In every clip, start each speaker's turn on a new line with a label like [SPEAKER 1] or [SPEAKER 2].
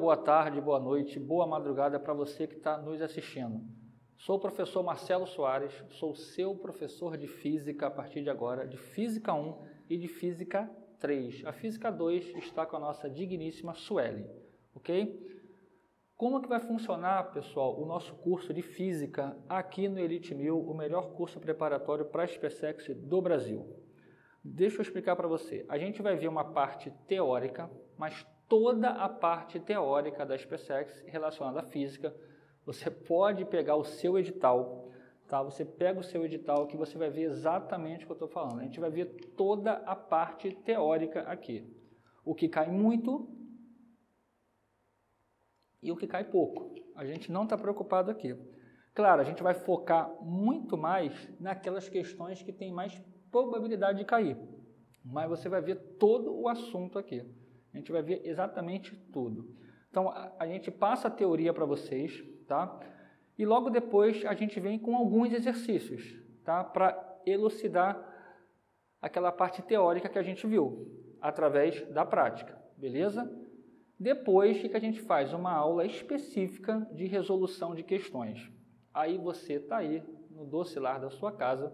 [SPEAKER 1] boa tarde, boa noite, boa madrugada para você que está nos assistindo. Sou o professor Marcelo Soares, sou seu professor de Física a partir de agora, de Física 1 e de Física 3. A Física 2 está com a nossa digníssima Sueli, ok? Como que vai funcionar, pessoal, o nosso curso de Física aqui no Elite 1000, o melhor curso preparatório para a SpaceX do Brasil? Deixa eu explicar para você. A gente vai ver uma parte teórica, mas toda a parte teórica da SpaceX relacionada à física, você pode pegar o seu edital, tá? Você pega o seu edital que você vai ver exatamente o que eu estou falando. A gente vai ver toda a parte teórica aqui. O que cai muito e o que cai pouco. A gente não está preocupado aqui. Claro, a gente vai focar muito mais naquelas questões que tem mais probabilidade de cair. Mas você vai ver todo o assunto aqui. A gente vai ver exatamente tudo. Então, a gente passa a teoria para vocês, tá? E logo depois a gente vem com alguns exercícios, tá? Para elucidar aquela parte teórica que a gente viu, através da prática, beleza? Depois, o que a gente faz? Uma aula específica de resolução de questões. Aí você está aí, no doce lar da sua casa,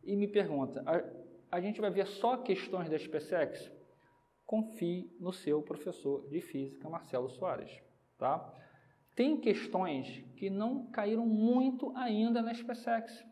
[SPEAKER 1] e me pergunta, a gente vai ver só questões da SpaceX? Confie no seu professor de Física, Marcelo Soares, tá? Tem questões que não caíram muito ainda na SpaceX.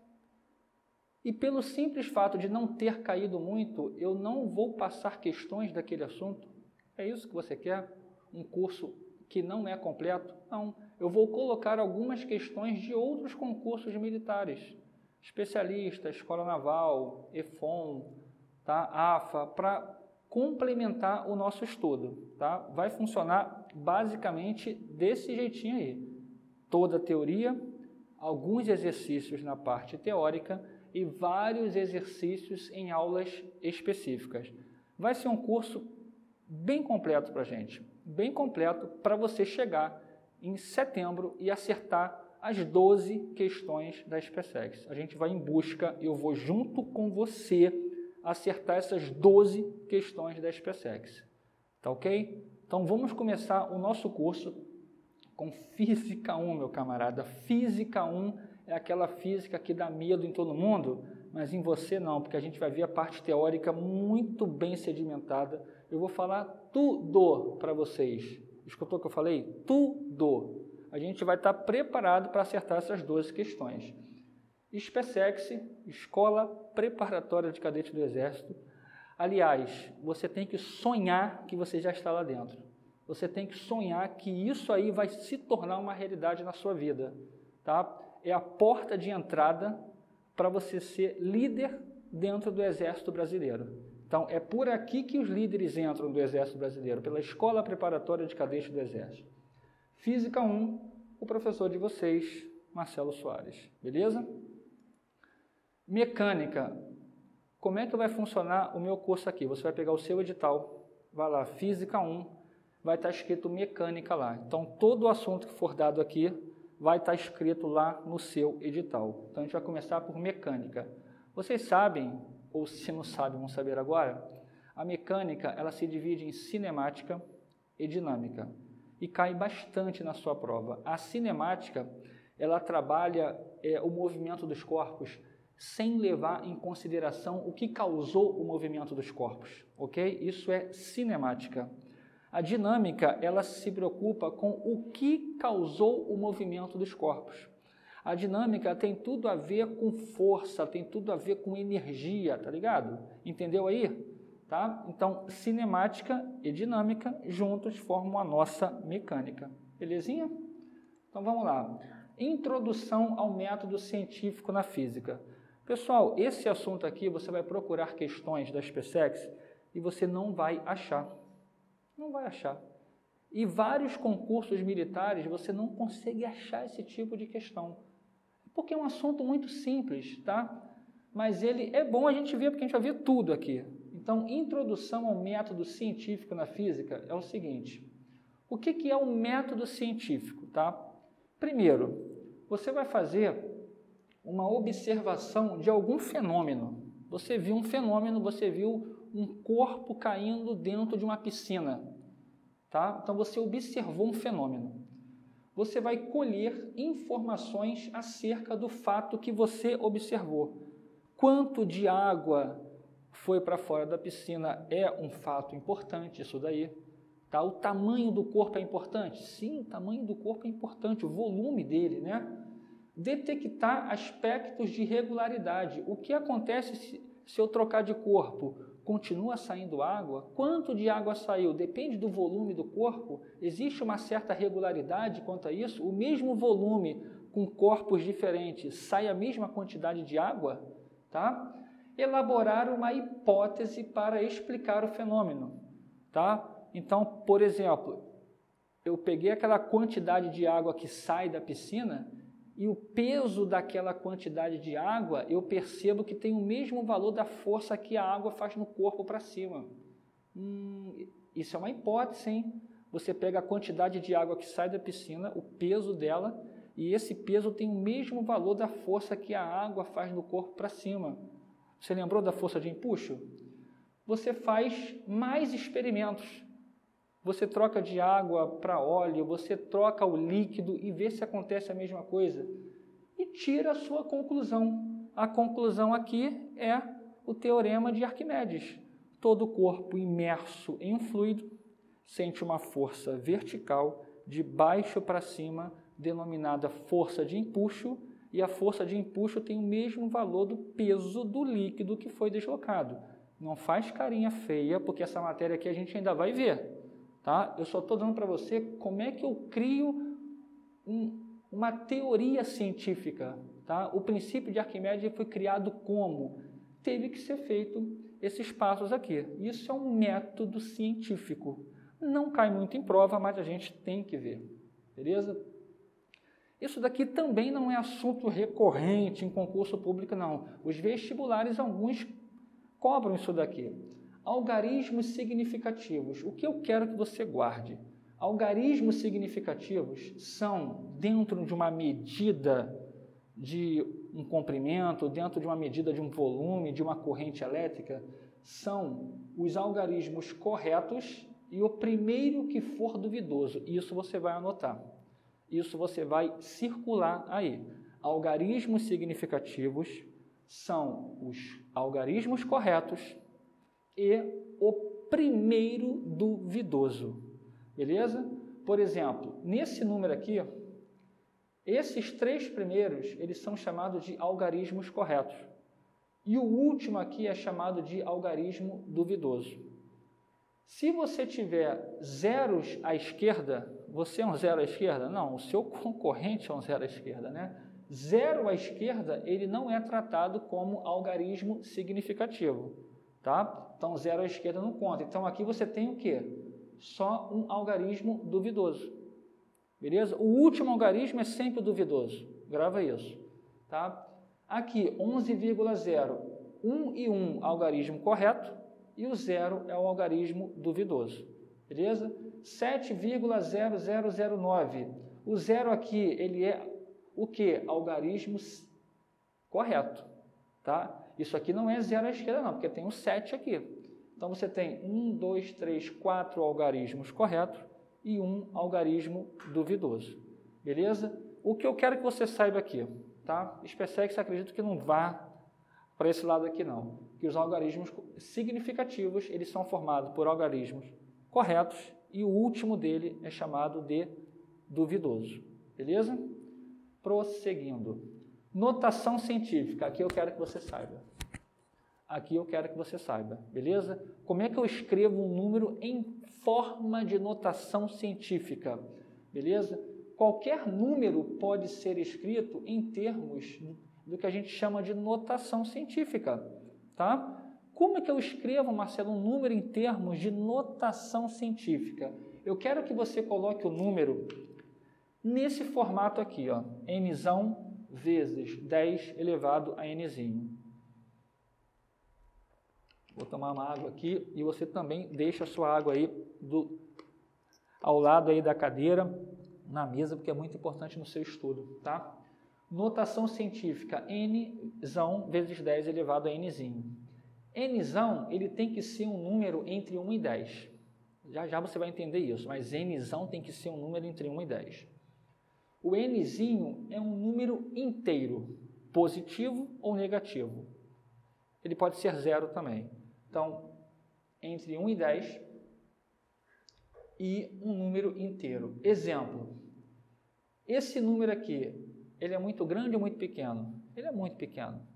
[SPEAKER 1] E pelo simples fato de não ter caído muito, eu não vou passar questões daquele assunto. É isso que você quer? Um curso que não é completo? Não. Eu vou colocar algumas questões de outros concursos militares. Especialista, Escola Naval, EFON, tá? AFA, para complementar o nosso estudo, tá? Vai funcionar basicamente desse jeitinho aí. Toda a teoria, alguns exercícios na parte teórica e vários exercícios em aulas específicas. Vai ser um curso bem completo para a gente, bem completo para você chegar em setembro e acertar as 12 questões da SpaceX. A gente vai em busca, eu vou junto com você acertar essas 12 questões da SpaceX. Tá ok? Então vamos começar o nosso curso com Física 1, meu camarada. Física 1 é aquela física que dá medo em todo mundo, mas em você não, porque a gente vai ver a parte teórica muito bem sedimentada. Eu vou falar tudo para vocês. Escutou o que eu falei? Tudo. A gente vai estar preparado para acertar essas 12 questões. SpaceX, Escola Preparatória de Cadete do Exército. Aliás, você tem que sonhar que você já está lá dentro. Você tem que sonhar que isso aí vai se tornar uma realidade na sua vida, tá? É a porta de entrada para você ser líder dentro do Exército Brasileiro. Então, é por aqui que os líderes entram do Exército Brasileiro, pela Escola Preparatória de Cadete do Exército. Física 1, o professor de vocês, Marcelo Soares, beleza? Mecânica, como é que vai funcionar o meu curso aqui? Você vai pegar o seu edital, vai lá, Física 1, vai estar escrito Mecânica lá. Então, todo o assunto que for dado aqui vai estar escrito lá no seu edital. Então, a gente vai começar por Mecânica. Vocês sabem, ou se não sabem, vão saber agora, a mecânica, ela se divide em cinemática e dinâmica. E cai bastante na sua prova. A cinemática, ela trabalha o movimento dos corpos sem levar em consideração o que causou o movimento dos corpos, ok? Isso é cinemática. A dinâmica, ela se preocupa com o que causou o movimento dos corpos. A dinâmica tem tudo a ver com força, tem tudo a ver com energia, tá ligado? Entendeu aí? Tá? Então, cinemática e dinâmica juntos formam a nossa mecânica. Belezinha? Então, vamos lá. Introdução ao método científico na física. Pessoal, esse assunto aqui você vai procurar questões da SpaceX e você não vai achar. Não vai achar. E vários concursos militares você não consegue achar esse tipo de questão. Porque é um assunto muito simples, tá? Mas ele é bom a gente ver, porque a gente vai ver tudo aqui. Então, introdução ao método científico na física é o seguinte. O que é o método científico, tá? Primeiro, você vai fazer uma observação de algum fenômeno. Você viu um fenômeno, você viu um corpo caindo dentro de uma piscina. tá? Então, você observou um fenômeno. Você vai colher informações acerca do fato que você observou. Quanto de água foi para fora da piscina é um fato importante, isso daí. Tá? O tamanho do corpo é importante? Sim, o tamanho do corpo é importante, o volume dele, né? Detectar aspectos de regularidade. O que acontece se eu trocar de corpo? Continua saindo água? Quanto de água saiu? Depende do volume do corpo. Existe uma certa regularidade quanto a isso? O mesmo volume com corpos diferentes sai a mesma quantidade de água? Tá? Elaborar uma hipótese para explicar o fenômeno. Tá? Então, por exemplo, eu peguei aquela quantidade de água que sai da piscina e o peso daquela quantidade de água, eu percebo que tem o mesmo valor da força que a água faz no corpo para cima. Isso é uma hipótese, hein? Você pega a quantidade de água que sai da piscina, o peso dela, e esse peso tem o mesmo valor da força que a água faz no corpo para cima. Você lembrou da força de empuxo? Você faz mais experimentos. Você troca de água para óleo, você troca o líquido e vê se acontece a mesma coisa. E tira a sua conclusão. A conclusão aqui é o teorema de Arquimedes. Todo corpo imerso em um fluido sente uma força vertical de baixo para cima, denominada força de empuxo, e a força de empuxo tem o mesmo valor do peso do líquido que foi deslocado. Não faz carinha feia, porque essa matéria aqui a gente ainda vai ver. Tá? Eu só estou dando para você como é que eu crio uma teoria científica. Tá? O princípio de Arquimedes foi criado como? Teve que ser feito esses passos aqui. Isso é um método científico. Não cai muito em prova, mas a gente tem que ver. Beleza? Isso daqui também não é assunto recorrente em concurso público, não. Os vestibulares, alguns cobram isso daqui. Algarismos significativos. O que eu quero que você guarde? Algarismos significativos são dentro de uma medida de um comprimento, dentro de uma medida de um volume, de uma corrente elétrica, são os algarismos corretos e o primeiro que for duvidoso. Isso você vai anotar. Isso você vai circular aí. Algarismos significativos são os algarismos corretos e o primeiro duvidoso, beleza? Por exemplo, nesse número aqui, esses três primeiros, eles são chamados de algarismos corretos. E o último aqui é chamado de algarismo duvidoso. Se você tiver zeros à esquerda, você é um zero à esquerda? Não, o seu concorrente é um zero à esquerda, né? Zero à esquerda, ele não é tratado como algarismo significativo, tá? Então, zero à esquerda não conta. Então, aqui você tem o quê? Só um algarismo duvidoso. Beleza? O último algarismo é sempre duvidoso. Grava isso. Tá? Aqui, 11,0. 1 e 1, algarismo correto. E o 0 é o algarismo duvidoso. Beleza? 7,0009. O 0 aqui, ele é o quê? Algarismo correto. Tá? Isso aqui não é zero à esquerda não, porque tem um 7 aqui. Então, você tem 1, 2, 3, 4 algarismos corretos e um algarismo duvidoso. Beleza? O que eu quero que você saiba aqui, tá? SpaceX, acredito que não vá para esse lado aqui não. Que os algarismos significativos, eles são formados por algarismos corretos e o último dele é chamado de duvidoso. Beleza? Prosseguindo. Notação científica, aqui eu quero que você saiba. Aqui eu quero que você saiba, beleza? Como é que eu escrevo um número em forma de notação científica, beleza? Qualquer número pode ser escrito em termos do que a gente chama de notação científica, tá? Como é que eu escrevo, Marcelo, um número em termos de notação científica? Eu quero que você coloque o número nesse formato aqui, ó, nzão vezes 10 elevado a nzinho. Vou tomar uma água aqui e você também deixa a sua água aí ao lado aí da cadeira, na mesa, porque é muito importante no seu estudo, tá? Notação científica, nzão vezes 10 elevado a nzinho. Nzão, ele tem que ser um número entre 1 e 10. Já já você vai entender isso, mas nzão tem que ser um número entre 1 e 10. O nzinho é um número inteiro, positivo ou negativo. Ele pode ser 0 também. Então, entre 1 e 10 e um número inteiro. Exemplo, esse número aqui, ele é muito grande ou muito pequeno? Ele é muito pequeno.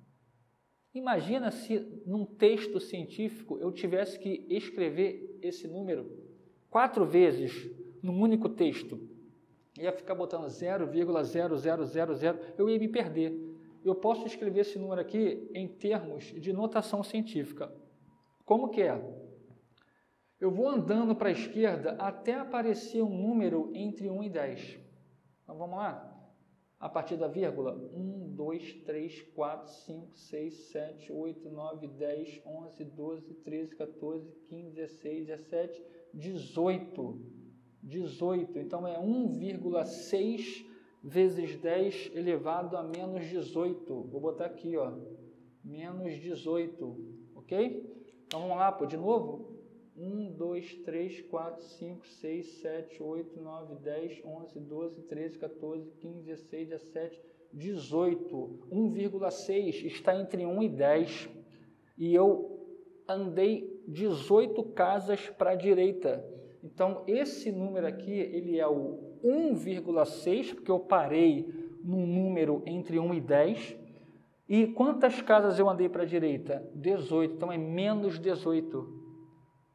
[SPEAKER 1] Imagina se num texto científico eu tivesse que escrever esse número 4 vezes num único texto. Ia ficar botando 0,0000, eu ia me perder. Eu posso escrever esse número aqui em termos de notação científica. Como que é? Eu vou andando para a esquerda até aparecer um número entre 1 e 10. Então vamos lá? A partir da vírgula, 1, 2, 3, 4, 5, 6, 7, 8, 9, 10, 11, 12, 13, 14, 15, 16, 17, 18. 18. Então é 1,6 vezes 10 elevado a menos 18. Vou botar aqui, ó, menos 18, ok? Então vamos lá, pô, de novo. 1, 2, 3, 4, 5, 6, 7, 8, 9, 10, 11, 12, 13, 14, 15, 16, 17, 18. 1,6 está entre 1 e 10. E eu andei 18 casas para a direita. Então, esse número aqui, ele é o 1,6, porque eu parei num número entre 1 e 10. E quantas casas eu andei para a direita? 18, então é menos 18.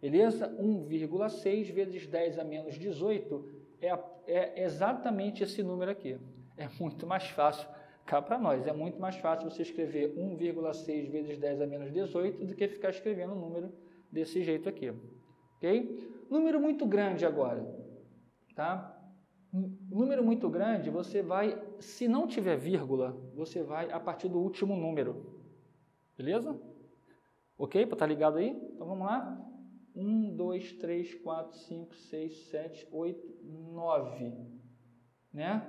[SPEAKER 1] Beleza? 1,6 vezes 10 a menos 18 é exatamente esse número aqui. É muito mais fácil, cá para nós, é muito mais fácil você escrever 1,6 vezes 10 a menos 18 do que ficar escrevendo um número desse jeito aqui. Ok? Número muito grande agora, tá? Número muito grande, você vai, se não tiver vírgula, você vai a partir do último número. Beleza? Ok? Para estar ligado aí? Então vamos lá. 1, 2, 3, 4, 5, 6, 7, 8, 9. Né?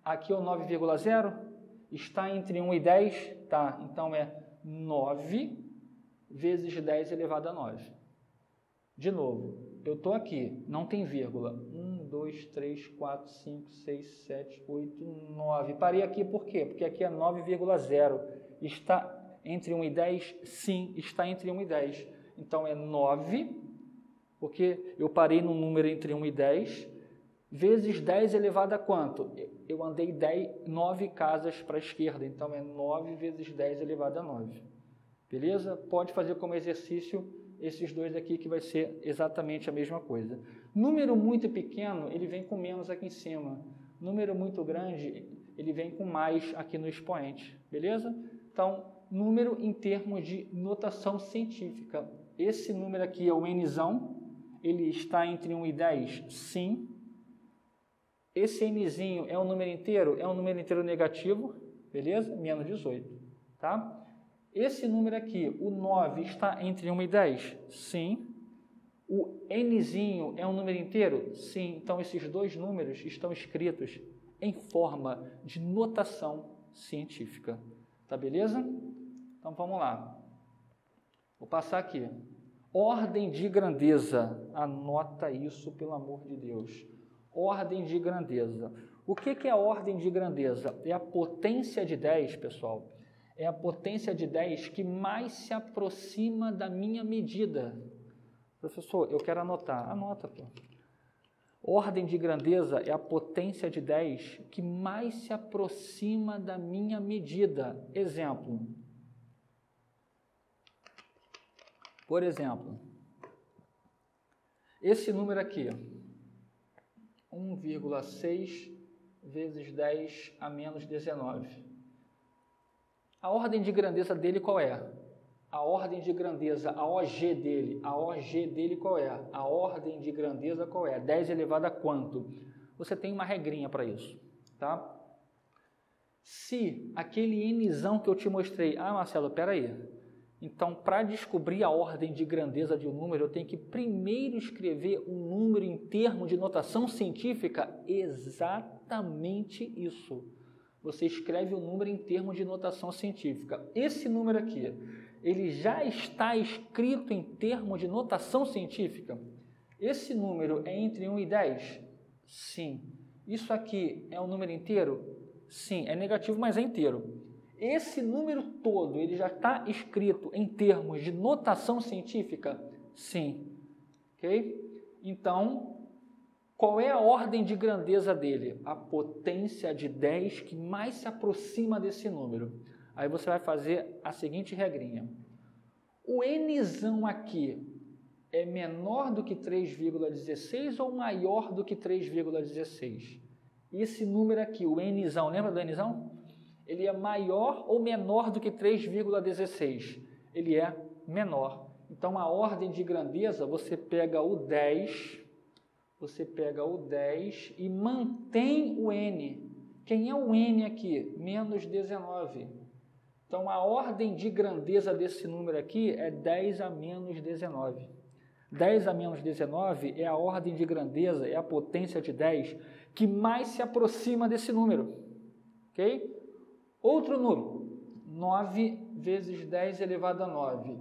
[SPEAKER 1] Aqui é o 9,0. Está entre 1 e 10? Tá, então é 9 vezes 10 elevado a 9. De novo, eu estou aqui, não tem vírgula. 1, 2, 3, 4, 5, 6, 7, 8, 9. Parei aqui por quê? Porque aqui é 9,0. Está entre 1 e 10? Sim, está entre 1 e 10. Então é 9, porque eu parei num número entre 1 e 10, vezes 10 elevado a quanto? Eu andei 9 casas para a esquerda, então é 9 vezes 10 elevado a 9. Beleza? Pode fazer como exercício esses dois aqui, que vai ser exatamente a mesma coisa. Número muito pequeno, ele vem com menos aqui em cima. Número muito grande, ele vem com mais aqui no expoente. Beleza? Então, número em termos de notação científica. Esse número aqui é o nzão, ele está entre 1 e 10? Sim. Esse nzinho é um número inteiro? É um número inteiro negativo, beleza? Menos 18, tá? Esse número aqui, o 9, está entre 1 e 10? Sim. O nzinho é um número inteiro? Sim. Então, esses dois números estão escritos em forma de notação científica. Tá beleza? Então, vamos lá. Vou passar aqui. Ordem de grandeza. Anota isso, pelo amor de Deus. Ordem de grandeza. O que é a ordem de grandeza? É a potência de 10, pessoal. É a potência de 10 que mais se aproxima da minha medida. Professor, eu quero anotar. Anota, pô. Ordem de grandeza é a potência de 10 que mais se aproxima da minha medida. Exemplo. Por exemplo, esse número aqui, 1,6 vezes 10 a menos 19. A ordem de grandeza dele qual é? A ordem de grandeza, a OG dele qual é? A ordem de grandeza qual é? 10 elevado a quanto? Você tem uma regrinha para isso, tá? Se aquele nzão que eu te mostrei, Marcelo, peraí, então para descobrir a ordem de grandeza de um número, eu tenho que primeiro escrever um número em termos de notação científica? Exatamente isso. Você escreve o número em termos de notação científica. Esse número aqui, ele já está escrito em termos de notação científica? Esse número é entre 1 e 10? Sim. Isso aqui é um número inteiro? Sim, é negativo, mas é inteiro. Esse número todo, ele já está escrito em termos de notação científica? Sim. Ok? Então, qual é a ordem de grandeza dele? A potência de 10 que mais se aproxima desse número. Aí você vai fazer a seguinte regrinha. O nzão aqui é menor do que 3,16 ou maior do que 3,16? Esse número aqui, o nzão, lembra do nzão? Ele é maior ou menor do que 3,16? Ele é menor. Então, a ordem de grandeza, você pega o 10 e mantém o n. Quem é o n aqui? Menos 19. Então, a ordem de grandeza desse número aqui é 10 a menos 19. 10 a menos 19 é a ordem de grandeza, é a potência de 10 que mais se aproxima desse número. Ok? Outro número, 9 vezes 10 elevado a 9.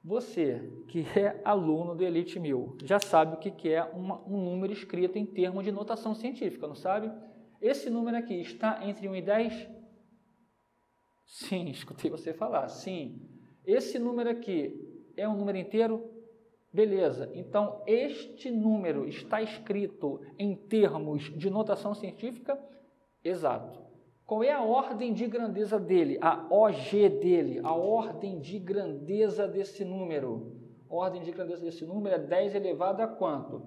[SPEAKER 1] Você, que é aluno do Elite 1000, já sabe o que é um número escrito em termos de notação científica, não sabe? Esse número aqui está entre 1 e 10? Sim, escutei você falar, sim. Esse número aqui é um número inteiro? Beleza, então este número está escrito em termos de notação científica? Exato. Qual é a ordem de grandeza dele? A OG dele, a ordem de grandeza desse número. A ordem de grandeza desse número é 10 elevado a quanto?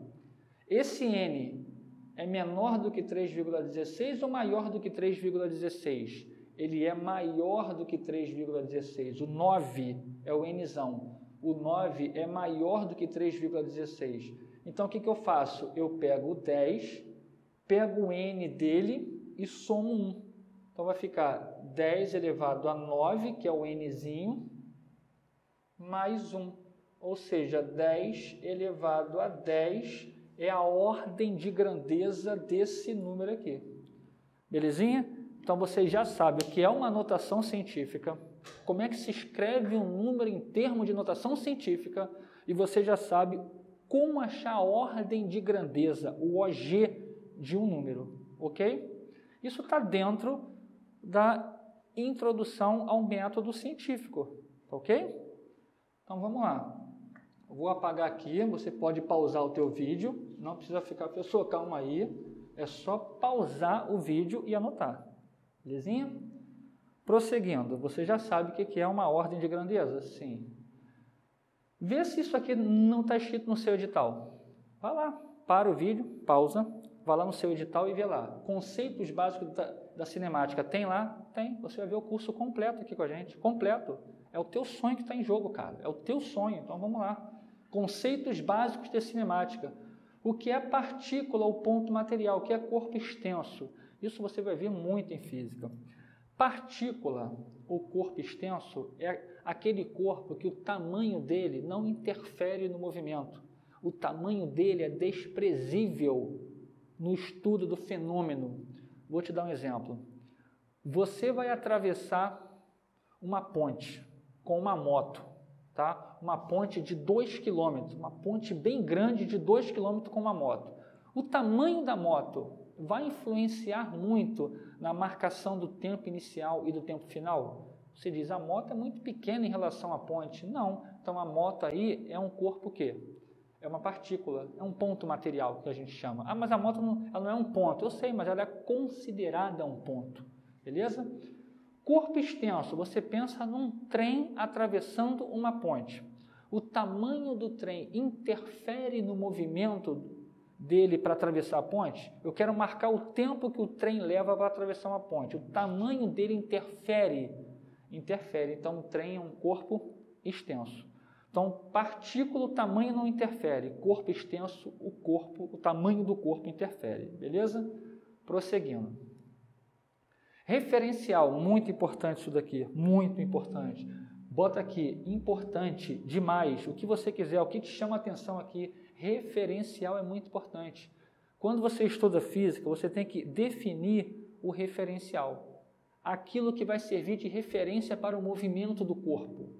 [SPEAKER 1] Esse n é menor do que 3,16 ou maior do que 3,16? Ele é maior do que 3,16. O 9 é o nzão. O 9 é maior do que 3,16. Então, o que eu faço? Eu pego o 10, pego o n dele e somo 1. Então, vai ficar 10 elevado a 9, que é o nzinho, mais 1. Ou seja, 10 elevado a 10 é a ordem de grandeza desse número aqui. Belezinha? Então, vocês já sabem o que é uma notação científica, como é que se escreve um número em termos de notação científica, e você já sabe como achar a ordem de grandeza, o OG de um número, ok? Isso está dentro da introdução ao método científico, ok? Então, vamos lá. Eu vou apagar aqui, você pode pausar o teu vídeo, não precisa ficar, pessoa, calma aí, é só pausar o vídeo e anotar, belezinha? Prosseguindo, você já sabe o que é uma ordem de grandeza? Sim. Vê se isso aqui não está escrito no seu edital. Vai lá, para o vídeo, pausa, vai lá no seu edital e vê lá. Conceitos básicos da cinemática, tem lá? Tem. Você vai ver o curso completo aqui com a gente. Completo. É o teu sonho que está em jogo, cara. É o teu sonho. Então, vamos lá. Conceitos básicos de cinemática. O que é partícula ou ponto material? O que é corpo extenso? Isso você vai ver muito em física. Partícula ou corpo extenso é aquele corpo que o tamanho dele não interfere no movimento. O tamanho dele é desprezível no estudo do fenômeno. Vou te dar um exemplo. Você vai atravessar uma ponte com uma moto, tá? Uma ponte de 2 km, uma ponte bem grande de 2 km com uma moto. O tamanho da moto vai influenciar muito na marcação do tempo inicial e do tempo final? Você diz, a moto é muito pequena em relação à ponte. Não. Então, a moto aí é um corpo o quê? É uma partícula, é um ponto material que a gente chama. Ah, mas a moto ela não é um ponto. Eu sei, mas ela é considerada um ponto. Beleza? Corpo extenso, você pensa num trem atravessando uma ponte. O tamanho do trem interfere no movimento dele para atravessar a ponte? Eu quero marcar o tempo que o trem leva para atravessar uma ponte. O tamanho dele interfere. Então, o trem é um corpo extenso. Então, partícula, o tamanho não interfere. Corpo extenso, o tamanho do corpo interfere. Beleza? Prosseguindo. Referencial, muito importante isso daqui, muito importante. Bota aqui, importante demais, o que você quiser, o que te chama a atenção aqui, referencial é muito importante. Quando você estuda física, você tem que definir o referencial, aquilo que vai servir de referência para o movimento do corpo.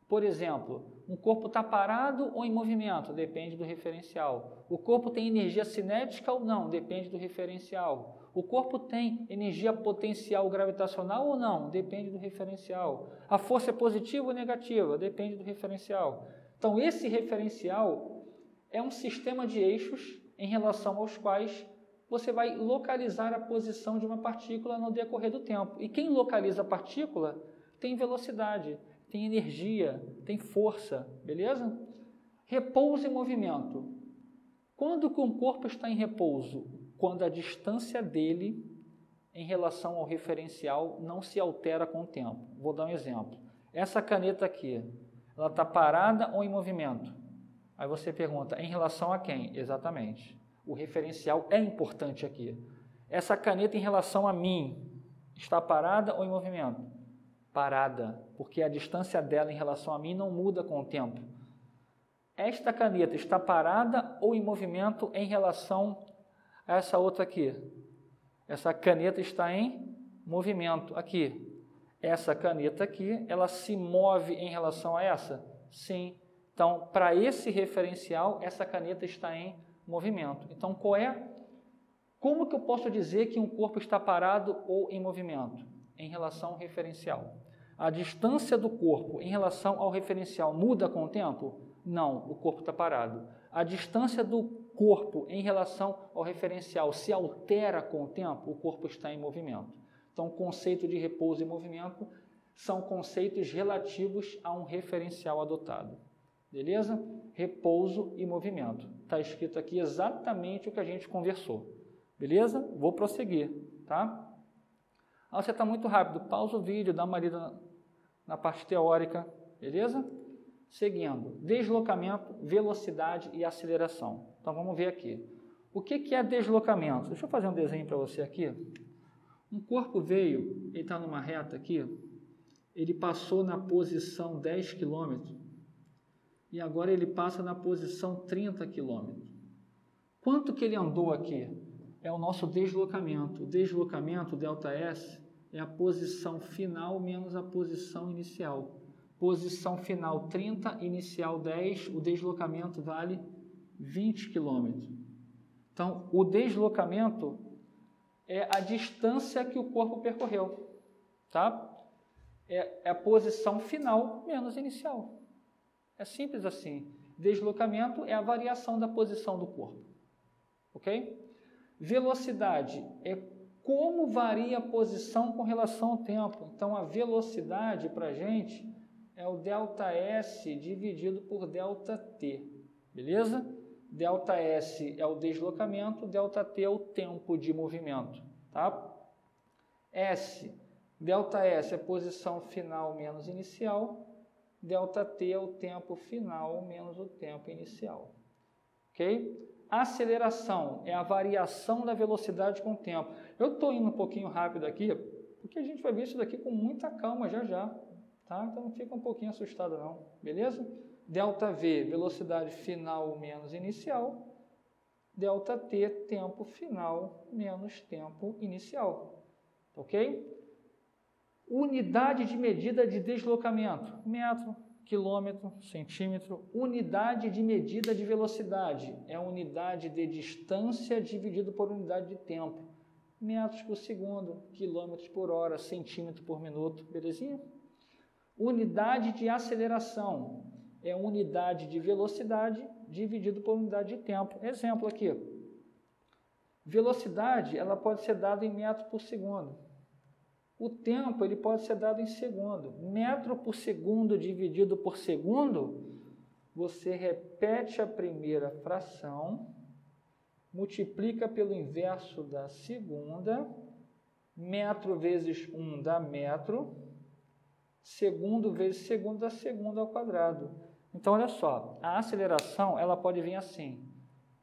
[SPEAKER 1] Por exemplo, um corpo está parado ou em movimento? Depende do referencial. O corpo tem energia cinética ou não? Depende do referencial. O corpo tem energia potencial gravitacional ou não? Depende do referencial. A força é positiva ou negativa? Depende do referencial. Então, esse referencial é um sistema de eixos em relação aos quais você vai localizar a posição de uma partícula no decorrer do tempo. E quem localiza a partícula tem velocidade, tem energia, tem força, beleza? Repouso e movimento. Quando que um corpo está em repouso? Quando a distância dele em relação ao referencial não se altera com o tempo. Vou dar um exemplo. Essa caneta aqui, ela está parada ou em movimento? Aí você pergunta, em relação a quem? Exatamente. O referencial é importante aqui. Essa caneta em relação a mim, está parada ou em movimento? Parada, porque a distância dela em relação a mim não muda com o tempo. Esta caneta está parada ou em movimento em relação a essa outra aqui? Essa caneta está em movimento aqui. Essa caneta aqui, ela se move em relação a essa? Sim. Então, para esse referencial, essa caneta está em movimento. Então, como que eu posso dizer que um corpo está parado ou em movimento? Em relação ao referencial. A distância do corpo em relação ao referencial muda com o tempo? Não, o corpo está parado. A distância do corpo em relação ao referencial se altera com o tempo? O corpo está em movimento. Então, o conceito de repouso e movimento são conceitos relativos a um referencial adotado. Beleza? Repouso e movimento. Está escrito aqui exatamente o que a gente conversou. Beleza? Vou prosseguir, tá? Ah, você está muito rápido. Pausa o vídeo, dá uma lida na parte teórica. Beleza? Seguindo. Deslocamento, velocidade e aceleração. Então, vamos ver aqui. O que é deslocamento? Deixa eu fazer um desenho para você aqui. Um corpo veio, ele está numa reta aqui, ele passou na posição 10 km e agora ele passa na posição 30 km. Quanto que ele andou aqui? É o nosso deslocamento. O deslocamento, ΔS, é a posição final menos a posição inicial. Posição final 30, inicial 10, o deslocamento vale 20 km. Então, o deslocamento é a distância que o corpo percorreu, tá? É a posição final menos inicial. É simples assim. Deslocamento é a variação da posição do corpo, ok? Velocidade é como varia a posição com relação ao tempo. Então, a velocidade para a gente é o ΔS dividido por ΔT, beleza? ΔS é o deslocamento, ΔT é o tempo de movimento, tá? ΔS é a posição final menos inicial, ΔT é o tempo final menos o tempo inicial, ok? Aceleração é a variação da velocidade com o tempo. Eu estou indo um pouquinho rápido aqui, porque a gente vai ver isso daqui com muita calma já já, tá? Então não fica um pouquinho assustado não, beleza? ΔV, velocidade final menos inicial. ΔT, tempo final menos tempo inicial. Ok? Unidade de medida de deslocamento. Metro, quilômetro, centímetro. Unidade de medida de velocidade. É a unidade de distância dividido por unidade de tempo. Metros por segundo, quilômetros por hora, centímetro por minuto. Belezinha? Unidade de aceleração. É unidade de velocidade dividido por unidade de tempo. Exemplo aqui. Velocidade, ela pode ser dada em metro por segundo. O tempo, ele pode ser dado em segundo. Metro por segundo dividido por segundo, você repete a primeira fração, multiplica pelo inverso da segunda, metro vezes 1 dá metro, segundo vezes segundo dá segundo ao quadrado. Então, olha só, a aceleração, ela pode vir assim,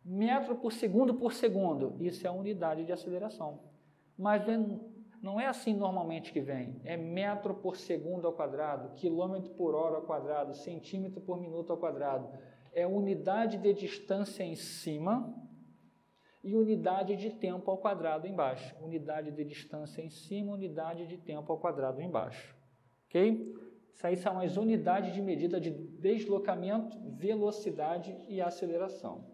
[SPEAKER 1] metro por segundo, isso é a unidade de aceleração. Mas não é assim normalmente que vem, é metro por segundo ao quadrado, quilômetro por hora ao quadrado, centímetro por minuto ao quadrado. É unidade de distância em cima e unidade de tempo ao quadrado embaixo. Unidade de distância em cima, unidade de tempo ao quadrado embaixo. Ok? Isso aí são as unidades de medida de deslocamento, velocidade e aceleração.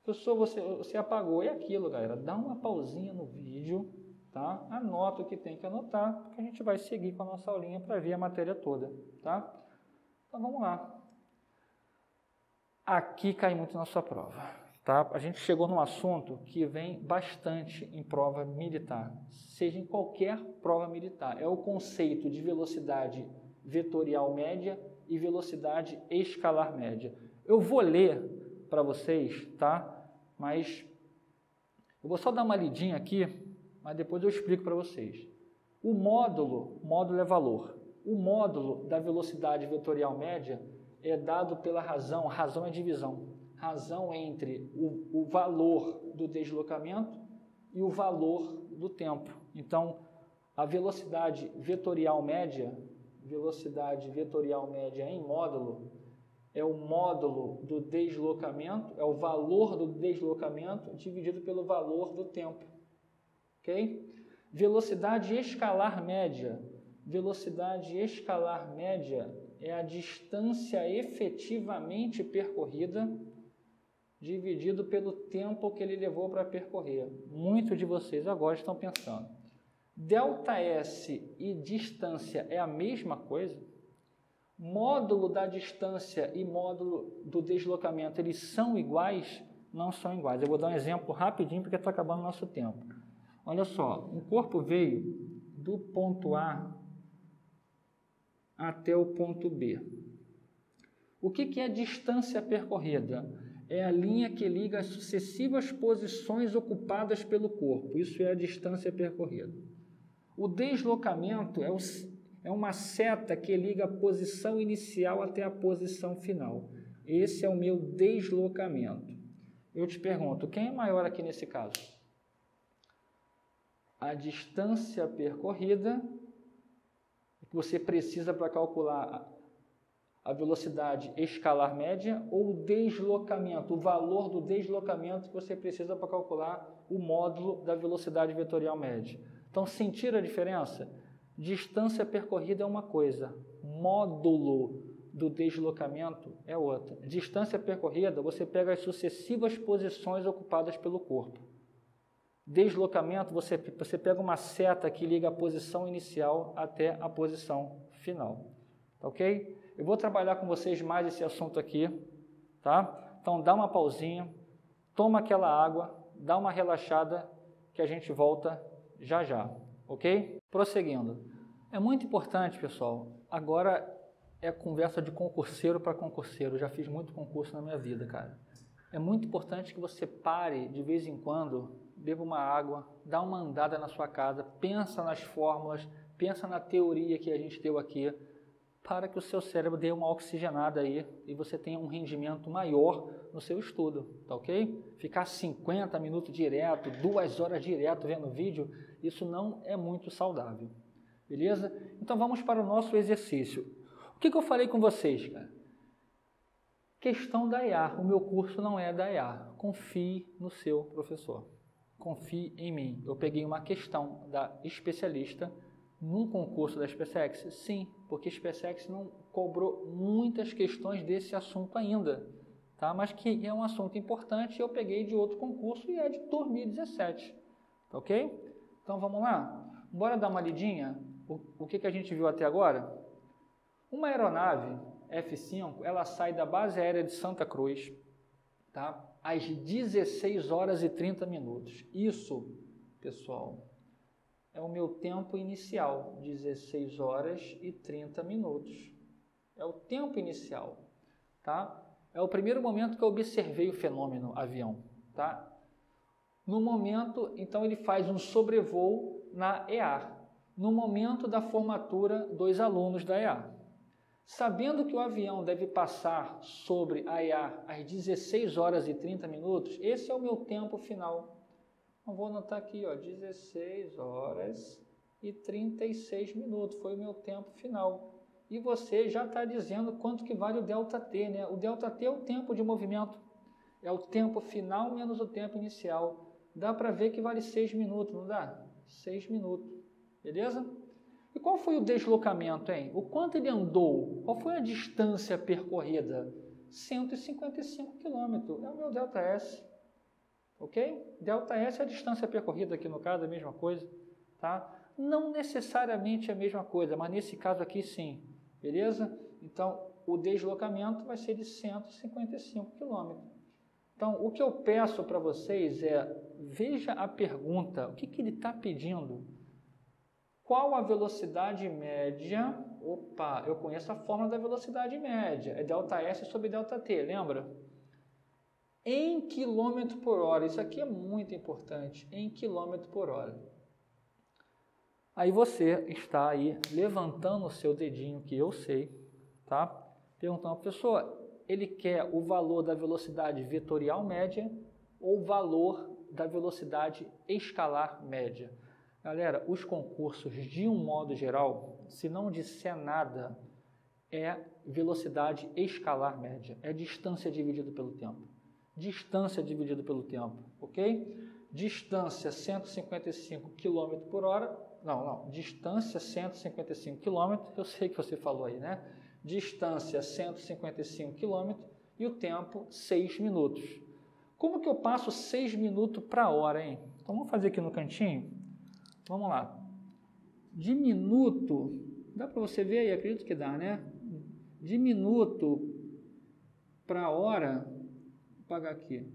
[SPEAKER 1] Professor, você apagou, é aquilo, galera. Dá uma pausinha no vídeo, tá? Anota o que tem que anotar, porque a gente vai seguir com a nossa aulinha para ver a matéria toda, tá? Então vamos lá. Aqui cai muito na sua prova, tá? A gente chegou num assunto que vem bastante em prova militar, seja em qualquer prova militar. É o conceito de velocidade vetorial média e velocidade escalar média. Eu vou ler para vocês, tá? Mas eu vou só dar uma lidinha aqui, mas depois eu explico para vocês. O módulo é valor. O módulo da velocidade vetorial média é dado pela razão é divisão. Razão entre o valor do deslocamento e o valor do tempo. Então, a velocidade vetorial média em módulo, é o módulo do deslocamento, é o valor do deslocamento dividido pelo valor do tempo. Ok? Velocidade escalar média é a distância efetivamente percorrida dividido pelo tempo que ele levou para percorrer. Muitos de vocês agora estão pensando, ΔS e distância é a mesma coisa? Módulo da distância e módulo do deslocamento, eles são iguais? Não são iguais. Eu vou dar um exemplo rapidinho, porque está acabando o nosso tempo. Olha só, um corpo veio do ponto A até o ponto B. O que é a distância percorrida? É a linha que liga as sucessivas posições ocupadas pelo corpo. Isso é a distância percorrida. O deslocamento é uma seta que liga a posição inicial até a posição final. Esse é o meu deslocamento. Eu te pergunto, quem é maior aqui nesse caso? A distância percorrida, que você precisa para calcular a velocidade escalar média, ou o deslocamento, o valor do deslocamento que você precisa para calcular o módulo da velocidade vetorial média. Então, sentir a diferença? Distância percorrida é uma coisa, módulo do deslocamento é outra. Distância percorrida, você pega as sucessivas posições ocupadas pelo corpo. Deslocamento, você pega uma seta que liga a posição inicial até a posição final. Tá ok? Eu vou trabalhar com vocês mais esse assunto aqui, tá? Então, dá uma pausinha, toma aquela água, dá uma relaxada, que a gente volta já já, ok? Prosseguindo. É muito importante, pessoal, agora é conversa de concurseiro para concurseiro, eu já fiz muito concurso na minha vida, cara. É muito importante que você pare de vez em quando, beba uma água, dá uma andada na sua casa, pensa nas fórmulas, pensa na teoria que a gente deu aqui, para que o seu cérebro dê uma oxigenada aí e você tenha um rendimento maior no seu estudo, tá ok? Ficar 50 minutos direto, 2 horas direto vendo vídeo, isso não é muito saudável, beleza? Então vamos para o nosso exercício. O que eu falei com vocês, cara? Questão da EA, o meu curso não é da EA, confie no seu professor, confie em mim. Eu peguei uma questão da especialista num concurso da SpaceX? Sim, porque a SpaceX não cobrou muitas questões desse assunto ainda, tá? Mas que é um assunto importante, eu peguei de outro concurso e é de 2017, tá ok? Então vamos lá? Bora dar uma lidinha? O que a gente viu até agora? Uma aeronave F-5, ela sai da base aérea de Santa Cruz, tá? Às 16 horas e 30 minutos. Isso, pessoal, é o meu tempo inicial, 16 horas e 30 minutos. É o tempo inicial, tá? É o primeiro momento que eu observei o fenômeno avião, tá? No momento, então ele faz um sobrevoo na EA, no momento da formatura dos alunos da EA. Sabendo que o avião deve passar sobre a EA às 16 horas e 30 minutos, esse é o meu tempo final. Então, vou anotar aqui, ó, 16 horas e 36 minutos, foi o meu tempo final. E você já está dizendo quanto que vale o ΔT, né? O ΔT é o tempo de movimento, é o tempo final menos o tempo inicial. Dá para ver que vale 6 minutos, não dá? 6 minutos, beleza? E qual foi o deslocamento, hein? O quanto ele andou? Qual foi a distância percorrida? 155 km. É o meu ΔS. Ok? ΔS é a distância percorrida, aqui no caso é a mesma coisa. Tá? Não necessariamente a mesma coisa, mas nesse caso aqui sim. Beleza? Então, o deslocamento vai ser de 155 km. Então, o que eu peço para vocês é, veja a pergunta, o que ele está pedindo? Qual a velocidade média? Opa, eu conheço a fórmula da velocidade média, é ΔS sobre ΔT, lembra? Em quilômetro por hora, isso aqui é muito importante, em quilômetro por hora. Aí você está aí levantando o seu dedinho, que eu sei, tá? Perguntando, professor, ele quer o valor da velocidade vetorial média ou o valor da velocidade escalar média? Galera, os concursos, de um modo geral, se não disser nada, é velocidade escalar média, é distância dividida pelo tempo. Distância dividida pelo tempo, ok? Distância 155 km por hora, distância 155 km, eu sei que você falou aí, né? Distância 155 km e o tempo 6 minutos. Como que eu passo 6 minutos para hora, hein? Então vamos fazer aqui no cantinho. Vamos lá. De minuto, dá para você ver aí, acredito que dá, né? De minuto para hora, vou apagar aqui.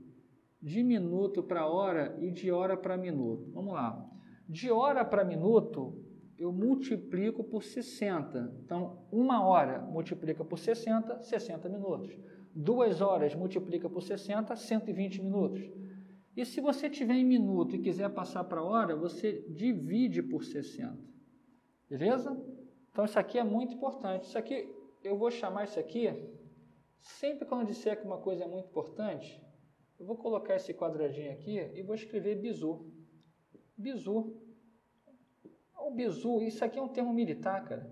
[SPEAKER 1] De minuto para hora e de hora para minuto. Vamos lá. De hora para minuto, eu multiplico por 60. Então, 1 hora multiplica por 60, 60 minutos. 2 horas multiplica por 60, 120 minutos. E se você tiver em minuto e quiser passar para hora, você divide por 60. Beleza? Então, isso aqui é muito importante. Isso aqui, eu vou chamar isso aqui, sempre quando eu disser que uma coisa é muito importante, eu vou colocar esse quadradinho aqui e vou escrever bizu. Bizu. O bizu, isso aqui é um termo militar, cara.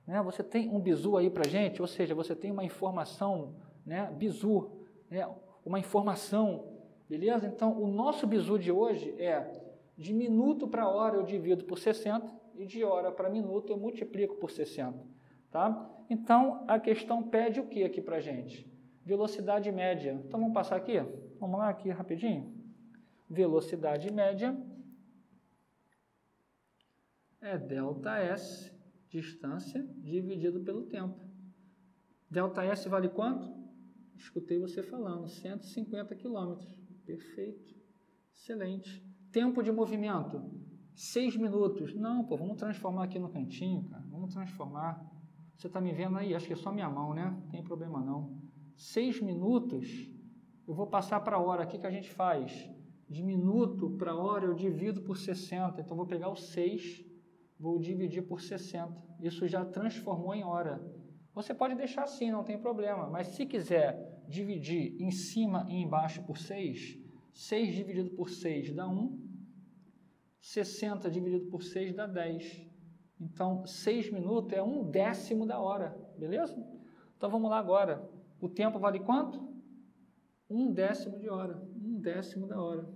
[SPEAKER 1] Né? Você tem um bizu aí pra gente, ou seja, você tem uma informação, né? Bizu, né? Uma informação, beleza? Então, o nosso bizu de hoje é de minuto para hora eu divido por 60 e de hora para minuto eu multiplico por 60, tá? Então, a questão pede o que aqui pra gente? Velocidade média. Então, vamos passar aqui? Vamos lá aqui rapidinho. Velocidade média é ΔS, distância, dividido pelo tempo. ΔS vale quanto? Escutei você falando, 150 km. Perfeito, excelente. Tempo de movimento, 6 minutos. Não, pô, vamos transformar aqui no cantinho, cara. Vamos transformar. Você está me vendo aí? Acho que é só minha mão, né? Não tem problema não. 6 minutos, eu vou passar para a hora. O que a gente faz? De minuto para hora eu divido por 60. Então, vou pegar o 6, vou dividir por 60. Isso já transformou em hora. Você pode deixar assim, não tem problema. Mas se quiser dividir em cima e embaixo por 6, 6 dividido por 6 dá 1. 60 dividido por 6 dá 10. Então, 6 minutos é 1/10 da hora. Beleza? Então, vamos lá agora. O tempo vale quanto? 1/10 de hora. 1/10 da hora.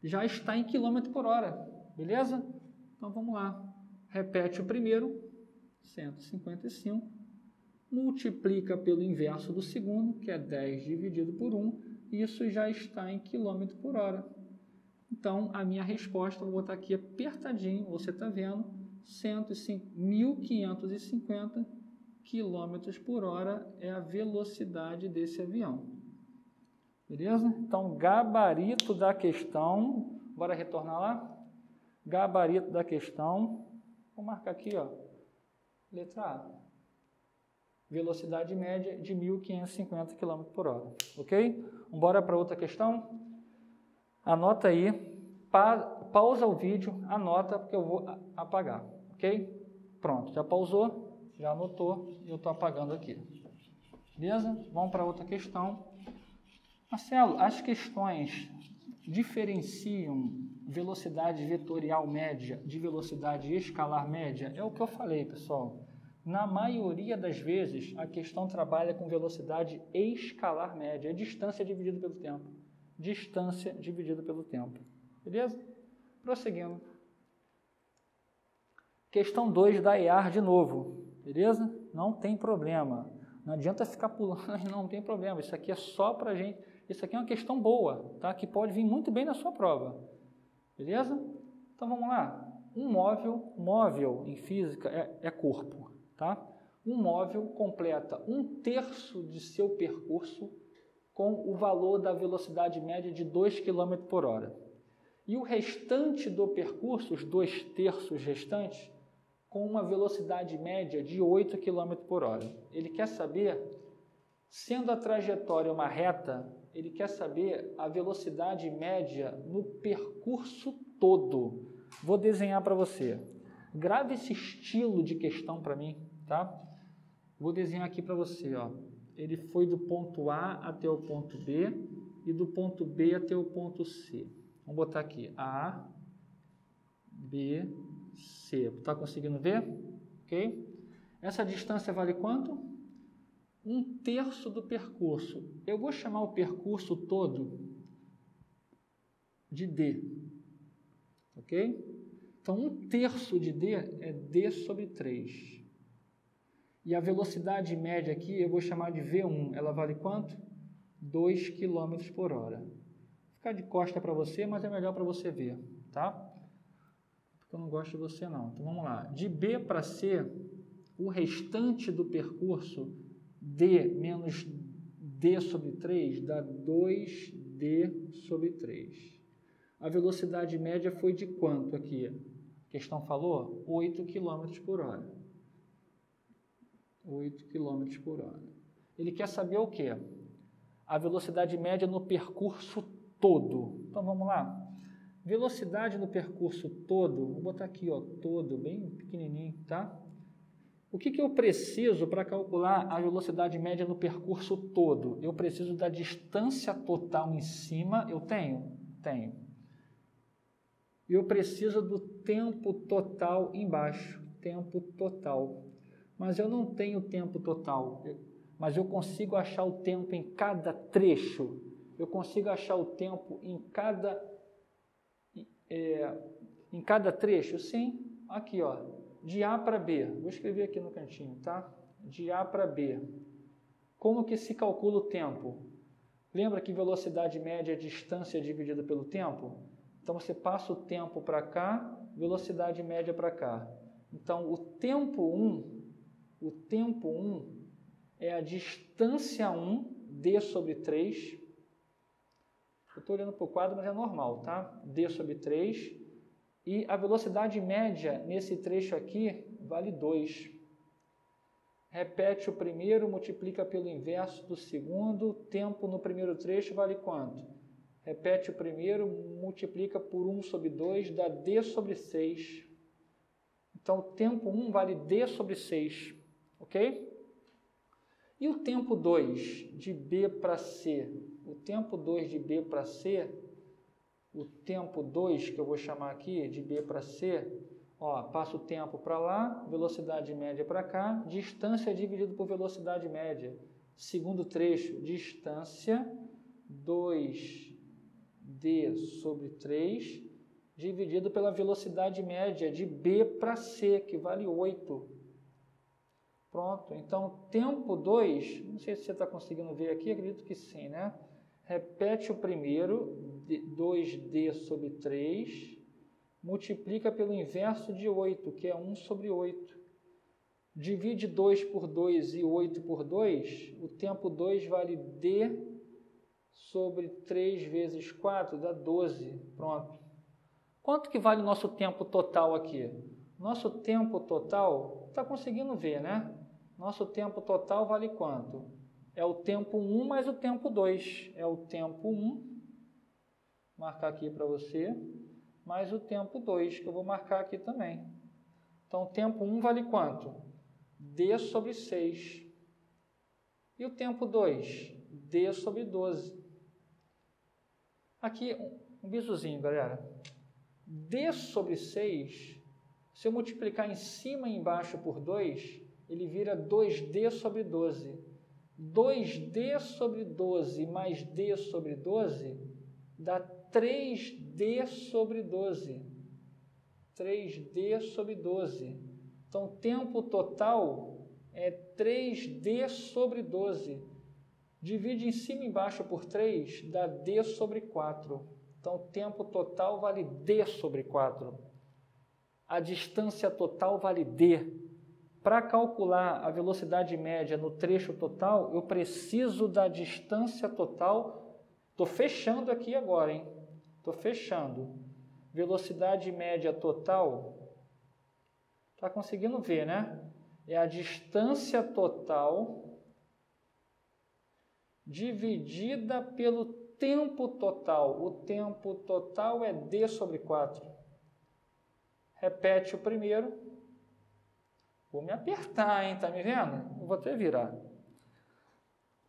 [SPEAKER 1] Já está em quilômetro por hora. Beleza? Então, vamos lá. Repete o primeiro, 155. Multiplica pelo inverso do segundo, que é 10 dividido por 1. Isso já está em quilômetro por hora. Então, a minha resposta, vou botar aqui apertadinho, você está vendo, 1.550 km por hora é a velocidade desse avião. Beleza? Então, gabarito da questão, bora retornar lá? Gabarito da questão, vou marcar aqui, ó, letra A. Velocidade média de 1.550 km por hora, ok? Bora para outra questão? Anota aí, pausa o vídeo, anota, porque eu vou apagar, ok? Pronto, já pausou, já anotou, eu estou apagando aqui. Beleza? Vamos para outra questão. Marcelo, as questões diferenciam velocidade vetorial média de velocidade escalar média? É o que eu falei, pessoal. Na maioria das vezes, a questão trabalha com velocidade escalar média, é distância dividida pelo tempo. Distância dividida pelo tempo. Beleza? Prosseguindo. Questão 2 da EAR de novo, beleza? Não tem problema. Não adianta ficar pulando, não tem problema. Isso aqui é só para a gente. Isso aqui é uma questão boa, tá? Que pode vir muito bem na sua prova, beleza? Então vamos lá. Um móvel em física é corpo, tá? Um móvel completa 1/3 de seu percurso com o valor da velocidade média de 2 km por hora. E o restante do percurso, os 2/3 restantes, com uma velocidade média de 8 km por hora. Ele quer saber, sendo a trajetória uma reta, ele quer saber a velocidade média no percurso todo. Vou desenhar para você. Grave esse estilo de questão para mim, tá? Vou desenhar aqui para você, ó. Ele foi do ponto A até o ponto B e do ponto B até o ponto C. Vamos botar aqui A, B, C. Está conseguindo ver? Ok? Essa distância vale quanto? 1/3 do percurso. Eu vou chamar o percurso todo de D. Ok? Então, 1/3 de D é D sobre 3. E a velocidade média aqui eu vou chamar de V1. Ela vale quanto? 2 km por hora. Vou ficar de costa para você, mas é melhor para você ver, tá? Porque eu não gosto de você não. Então vamos lá. De B para C, o restante do percurso, D menos D sobre 3, dá 2D sobre 3. A velocidade média foi de quanto aqui? A questão falou? 8 km por hora. 8 km por hora. Ele quer saber o quê? A velocidade média no percurso todo. Então vamos lá. Velocidade no percurso todo, vou botar aqui, ó, todo, bem pequenininho, tá? O que eu preciso para calcular a velocidade média no percurso todo? Eu preciso da distância total em cima, eu tenho? Tenho. E eu preciso do tempo total embaixo, tempo total. Mas eu não tenho tempo total, mas eu consigo achar o tempo em cada trecho, eu consigo achar o tempo em cada trecho? Sim, aqui, ó, de A para B, vou escrever aqui no cantinho, tá? De A para B. Como que se calcula o tempo? Lembra que velocidade média é distância dividida pelo tempo? Então você passa o tempo para cá, velocidade média para cá. Então o tempo 1 é a distância 1, D sobre 3. Eu estou olhando para o quadro, mas é normal, tá? D sobre 3. E a velocidade média nesse trecho aqui vale 2. Repete o primeiro, multiplica pelo inverso do segundo. Tempo no primeiro trecho vale quanto? Repete o primeiro, multiplica por 1 sobre 2, dá D sobre 6. Então, o tempo 1 vale D sobre 6. Ok? E o tempo 2 de B para C? O tempo 2 de B para C, o tempo 2 que eu vou chamar aqui, de B para C, ó, passa o tempo para lá, velocidade média para cá, distância dividido por velocidade média. Segundo trecho, distância 2D sobre 3, dividido pela velocidade média de B para C, que vale 8. Pronto, então tempo 2, não sei se você está conseguindo ver aqui, acredito que sim, né? Repete o primeiro, 2D sobre 3, multiplica pelo inverso de 8, que é 1 sobre 8. Divide 2 por 2 e 8 por 2, o tempo 2 vale D sobre 3 vezes 4, dá 12. Pronto. Quanto que vale o nosso tempo total aqui? Nosso tempo total, está conseguindo ver, né? Nosso tempo total vale quanto? É o tempo 1 mais o tempo 2. É o tempo 1, vou marcar aqui para você, mais o tempo 2, que eu vou marcar aqui também. Então, o tempo 1 vale quanto? D sobre 6. E o tempo 2? D sobre 12. Aqui, um bisuzinho, galera. D sobre 6, se eu multiplicar em cima e embaixo por 2, ele vira 2D sobre 12. 2D sobre 12 mais D sobre 12 dá 3D sobre 12. 3D sobre 12. Então, o tempo total é 3D sobre 12. Divide em cima e embaixo por 3, dá D sobre 4. Então, o tempo total vale D sobre 4. A distância total vale D. Para calcular a velocidade média no trecho total, eu preciso da distância total. Estou fechando aqui agora, hein? Estou fechando. Velocidade média total. Está conseguindo ver, né? É a distância total dividida pelo tempo total. O tempo total é D sobre 4. Repete o primeiro. Vou me apertar, hein? Tá me vendo? Vou até virar.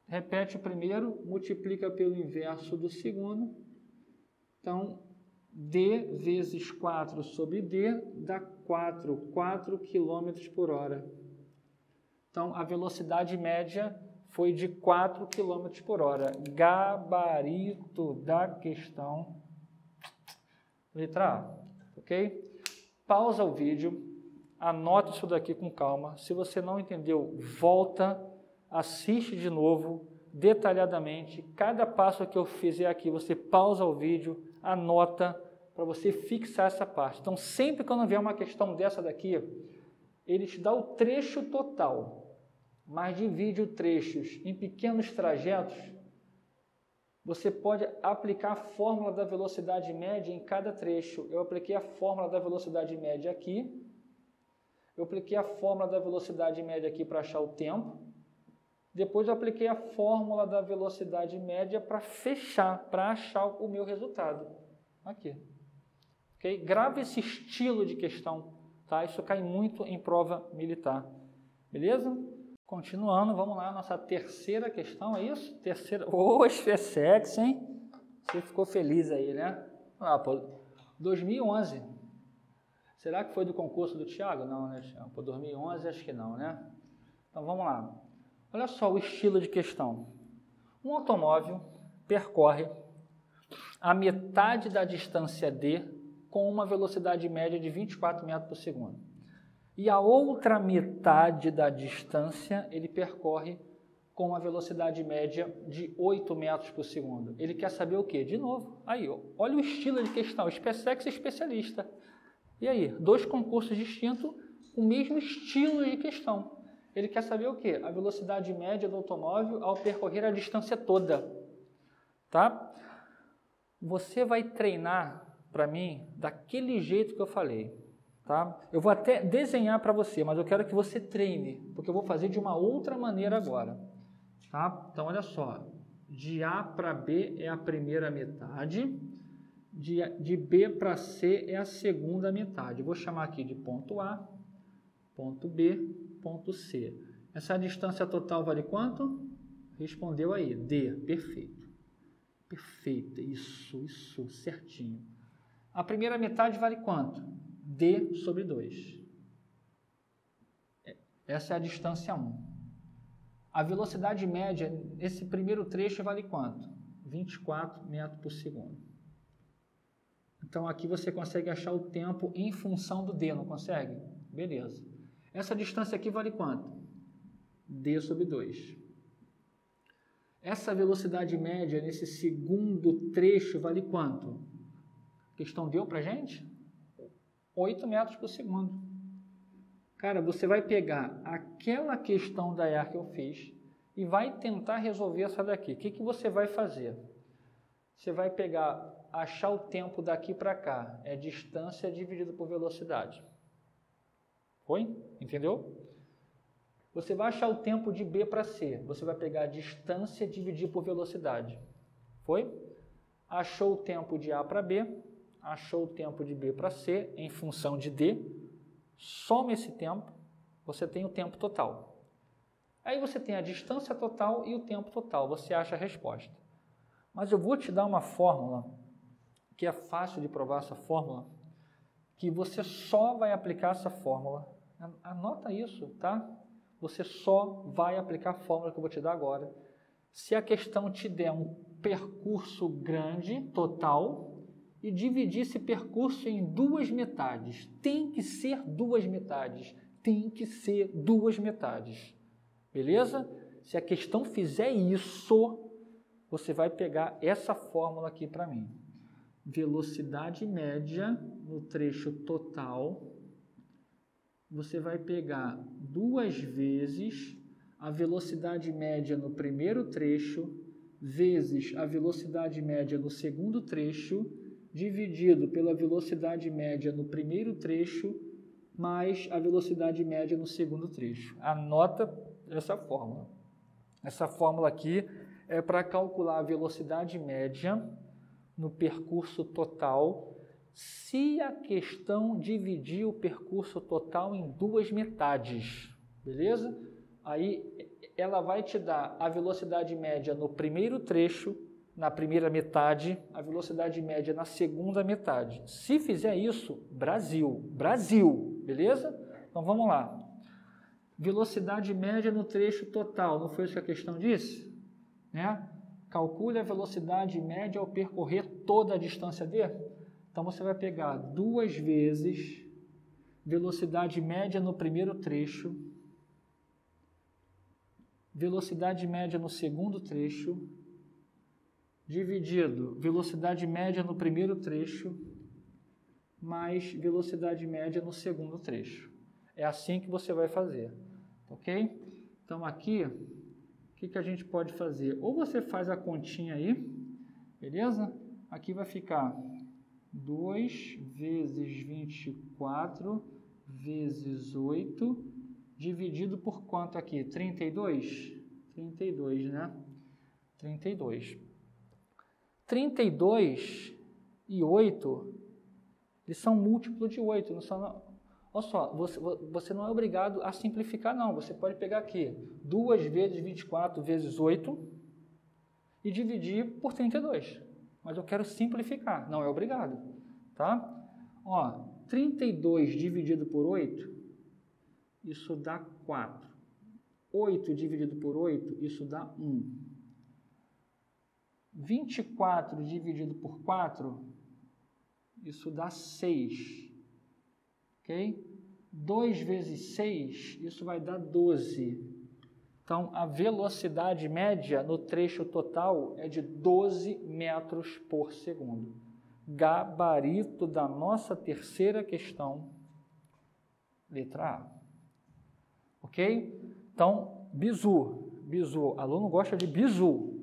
[SPEAKER 1] Repete o primeiro, multiplica pelo inverso do segundo. Então, D vezes 4 sobre D dá 4 km por hora. Então, a velocidade média foi de 4 km por hora. Gabarito da questão. Letra A, ok? Pausa o vídeo, anota isso daqui com calma. Se você não entendeu, volta, assiste de novo, detalhadamente. Cada passo que eu fizer aqui, você pausa o vídeo, anota, para você fixar essa parte. Então, sempre quando vier uma questão dessa daqui, ele te dá o trecho total, mas divide os trechos em pequenos trajetos. Você pode aplicar a fórmula da velocidade média em cada trecho. Eu apliquei a fórmula da velocidade média aqui. Eu apliquei a fórmula da velocidade média aqui para achar o tempo. Depois eu apliquei a fórmula da velocidade média para fechar, para achar o meu resultado. Aqui. Okay? Grava esse estilo de questão. Tá? Isso cai muito em prova militar. Beleza? Continuando, vamos lá, nossa terceira questão, é isso? Terceira. Ô, SpaceX, hein? Você ficou feliz aí, né? Ah, pô, 2011. Será que foi do concurso do Thiago? Não, né, Thiago? Pô, 2011 acho que não, né? Então vamos lá. Olha só o estilo de questão. Um automóvel percorre a metade da distância D com uma velocidade média de 24 metros por segundo. E a outra metade da distância ele percorre com uma velocidade média de 8 metros por segundo. Ele quer saber o quê? De novo, aí, ó, olha o estilo de questão. O SpaceX é especialista. E aí, dois concursos distintos, o mesmo estilo de questão. Ele quer saber o quê? A velocidade média do automóvel ao percorrer a distância toda. Tá? Você vai treinar para mim daquele jeito que eu falei. Tá? Eu vou até desenhar para você, mas eu quero que você treine, porque eu vou fazer de uma outra maneira agora. Tá? Então, olha só. De A para B é a primeira metade, de B para C é a segunda metade. Eu vou chamar aqui de ponto A, ponto B, ponto C. Essa distância total vale quanto? Respondeu aí, D. Perfeito. Perfeito, isso, certinho. A primeira metade vale quanto? D sobre 2. Essa é a distância 1. A velocidade média nesse primeiro trecho vale quanto? 24 metros por segundo. Então aqui você consegue achar o tempo em função do D, não consegue? Beleza. Essa distância aqui vale quanto? D sobre 2. Essa velocidade média nesse segundo trecho vale quanto? A questão deu pra gente? 8 metros por segundo. Cara, você vai pegar aquela questão da EAR que eu fiz e vai tentar resolver essa daqui. O que você vai fazer? Você vai pegar, achar o tempo daqui para cá. É distância dividida por velocidade. Foi? Entendeu? Você vai achar o tempo de B para C. Você vai pegar a distância e dividir por velocidade. Foi? Achou o tempo de A para B. Achou o tempo de B para C em função de D. Soma esse tempo. Você tem o tempo total. Aí você tem a distância total e o tempo total. Você acha a resposta. Mas eu vou te dar uma fórmula que é fácil de provar essa fórmula, que você só vai aplicar essa fórmula. Anota isso, tá? Você só vai aplicar a fórmula que eu vou te dar agora se a questão te der um percurso grande, total, e dividir esse percurso em duas metades. Tem que ser duas metades. Tem que ser duas metades. Beleza? Se a questão fizer isso, você vai pegar essa fórmula aqui para mim. Velocidade média no trecho total. Você vai pegar duas vezes a velocidade média no primeiro trecho, vezes a velocidade média no segundo trecho, dividido pela velocidade média no primeiro trecho, mais a velocidade média no segundo trecho. Anota essa fórmula. Essa fórmula aqui é para calcular a velocidade média no percurso total, se a questão dividir o percurso total em duas metades, beleza? Aí ela vai te dar a velocidade média no primeiro trecho, na primeira metade, a velocidade média na segunda metade. Se fizer isso, Brasil, beleza? Então vamos lá. Velocidade média no trecho total, não foi isso que a questão disse? Né? Calcule a velocidade média ao percorrer toda a distância D. Então você vai pegar duas vezes velocidade média no primeiro trecho, velocidade média no segundo trecho, dividido velocidade média no primeiro trecho, mais velocidade média no segundo trecho. É assim que você vai fazer, ok? Então aqui, o que a gente pode fazer? Ou você faz a continha aí, beleza? Aqui vai ficar 2 vezes 24 vezes 8, dividido por quanto aqui? 32? 32, né? 32. 32 e 8, eles são múltiplos de 8, não são... Olha só, você não é obrigado a simplificar, não. Você pode pegar aqui 2 vezes 24 vezes 8 e dividir por 32. Mas eu quero simplificar, não é obrigado. Tá? Ó, 32 dividido por 8, isso dá 4. 8 dividido por 8, isso dá 1. 24 dividido por 4, isso dá 6. Ok? 2 vezes 6, isso vai dar 12. Então, a velocidade média no trecho total é de 12 metros por segundo. Gabarito da nossa terceira questão, letra A. Ok? Então, bizu. Aluno gosta de bizu.